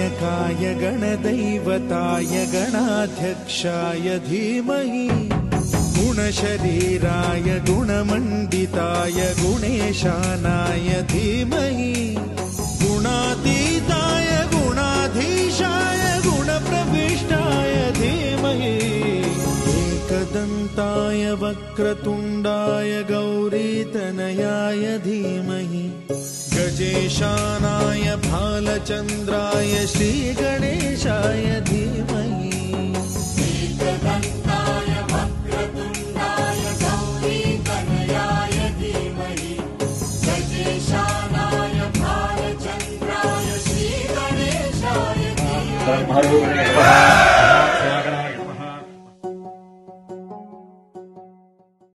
गणनायकाय गणदैवताय गणाध्यक्षाय धीमहि गुणशरीराय गुणमण्डिताय गुणेशानाय धीमहि गुणातीताय गुणाधीशाय गुणप्रविष्टाय धीमहि एकदन्ताय वक्रतुण्डाय गौरीतनयाय धीमहि गजेशानाय भालचन्द्राय श्रीगणेशाय धीमहि एकदन्ताय वक्रतुण्डाय गौरीतनयाय धीमहि गजेशानाय भालचन्द्राय श्रीगणेशाय धीमहि